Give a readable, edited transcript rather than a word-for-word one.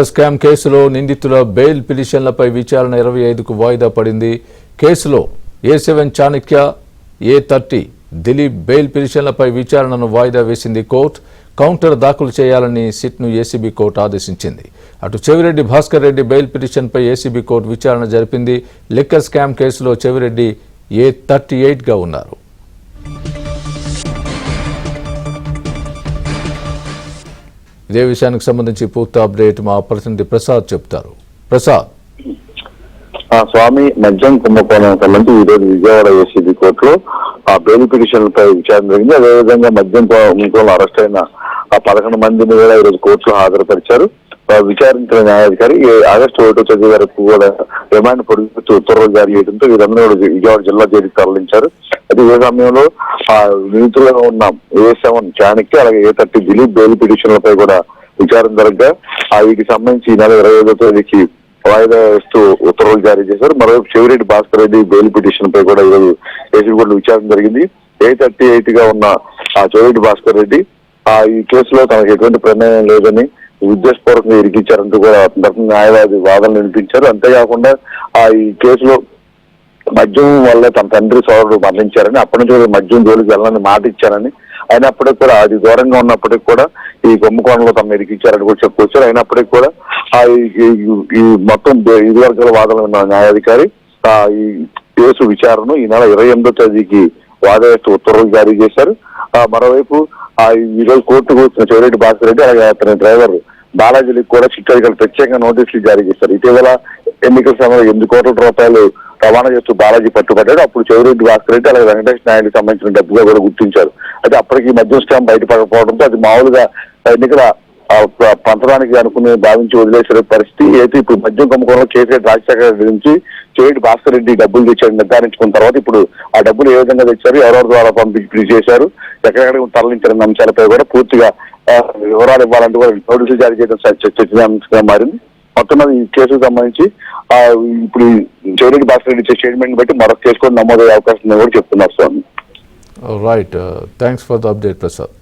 Scam కేసులో నిందితుల bail పిటిషన్లపై విచారణ 25కు వాయిదా పడింది. కేసులో A7 Chanakya, A30 Dilip bail పిటిషన్లపై విచారణను వాయిదా వేసింది కోర్టు. కౌంటర్ దాఖలు చేయాలని సిట్ను ఏసీబీ కోర్టు ఆదేశించింది. అటు చెవిరెడ్డి భాస్కర్ రెడ్డి బెయిల్ పిటిషన్పై ఏసీబీ కోర్టు విచారణ జరిపింది. లిక్కర్ స్కామ్ కేసులో చెవిరెడ్డి A38గా ఉన్నారు. ఇదే విషయానికి సంబంధించి పూర్తి అప్డేట్ మా ప్రతినిధి ప్రసాద్ చెప్తారు. ప్రసాద్, స్వామి మద్యం కుంభకోణం సంబంధించి ఈ రోజు విజయవాడ ఏసీబీ కోర్టులో ఆ బెయిల్ పిటిషన్లపై విచారణ జరిగింది. అదేవిధంగా మద్యం కుంభకోణంలో అరెస్ట్ అయిన ఆ 11 మందిని కూడా ఈ రోజు కోర్టులో హాజరుపరిచారు. విచారించిన న్యాయాధికారి ఆగస్టు 1వ తేదీ వరకు కూడా రిమాండ్ పొడిగిస్తూ ఉత్తర్వులు జారీ చేయడంతో వీరందరూ కూడా విజయవాడ జిల్లా జైలుకి తరలించారు. అయితే ఏ సమయంలో ఆ నిందితులుగా ఉన్న A7 చాణక్య అలాగే A30 దిలీప్ బెయిల్ పిటిషన్లపై కూడా విచారణ జరగగా వీటికి సంబంధించి ఈ నెల 25వ తేదీకి వాయిదా వేస్తూ ఉత్తర్వులు జారీ చేశారు. మరోవైపు చెవిరెడ్డి భాస్కర్ రెడ్డి బెయిల్ పిటిషన్ పై కూడా ఈరోజు ఏసీబీ కోర్టులో విచారణ జరిగింది. A38 గా ఉన్న ఆ చెవిరెడ్డి భాస్కర్ రెడ్డి ఈ కేసులో తనకు ఎటువంటి ప్రమేయం లేదని ఉద్దేశపూర్వకంగా ఇరికించారంటూ కూడా న్యాయవాది వాదనలు వినిపించారు. అంతేకాకుండా ఈ కేసులో మద్యం వల్ల తన తండ్రి సోదరుడు మరణించారని, అప్పటి నుంచి మద్యం జోలికి వెళ్ళాలని మాట ఇచ్చారని, అయినప్పటికీ కూడా అది దూరంగా ఉన్నప్పటికీ కూడా ఈ కుంభకోణంలో తమ ఇరికించారని కూడా చెప్పుకొచ్చారు. అయినప్పటికీ కూడా ఈ మొత్తం ఇరు వర్గాల వాదనలు ఉన్న న్యాయాధికారి ఈ కేసు విచారణను ఈ నెల 28వ తేదీకి వాయిదా వేస్తూ ఉత్తర్వులు జారీ చేశారు. మరోవైపు ఈ రోజు కోర్టుకు వచ్చిన చెవిరెడ్డి భాస్కర్ రెడ్డి అలాగే అతని డ్రైవర్ బాలాజీలకు కూడా శిక్షాధికారులు ప్రత్యేకంగా నోటీసులు జారీ చేశారు. ఇటీవల ఎన్నికల సమయంలో 8 కోట్ల రూపాయలు రవాణా చేస్తూ బాలాజీ పట్టుబడ్డాడు. అప్పుడు చెవిరెడ్డి భాస్కర్ రెడ్డి అలాగే వెంకటేష్ నాయుడుకి సంబంధించిన డబ్బుగా కూడా గుర్తించారు. అయితే అప్పటికి మద్యం స్కామ్ బయటపడకపోవడంతో అది మామూలుగా ఎన్నికల పంచడానికి అనుకుని భావించి వదిలేసే పరిస్థితి. అయితే ఇప్పుడు మద్యం కుంభకోణంలో కేసీఆర్ రాజశేఖర రెడ్డి నుంచి చెవిరెడ్డి భాస్కర్ రెడ్డి డబ్బులు తెచ్చారు నిర్ధారించుకున్న తర్వాత ఇప్పుడు ఆ డబ్బులు ఏ విధంగా తెచ్చారు, ఎవరెవరి ద్వారా పంపిణీ చేశారు, ఎక్కడెక్కడ తరలించారన్న అంశాలపై కూడా పూర్తిగా వివరాలు ఇవ్వాలంటూ కూడా నోటీసులు జారీ చేయడం చర్చనీయాంశంగా మారింది. మొత్తం ఈ కేసుకు సంబంధించి ఇప్పుడు చెవిరెడ్డి భాస్కర్ రెడ్డి ఇచ్చే స్టేట్మెంట్ బట్టి మరొక కేసు కూడా నమోదయ్యే అవకాశం ఉందని కూడా చెప్తున్నారు Swami. Right, thanks for the update Prasad.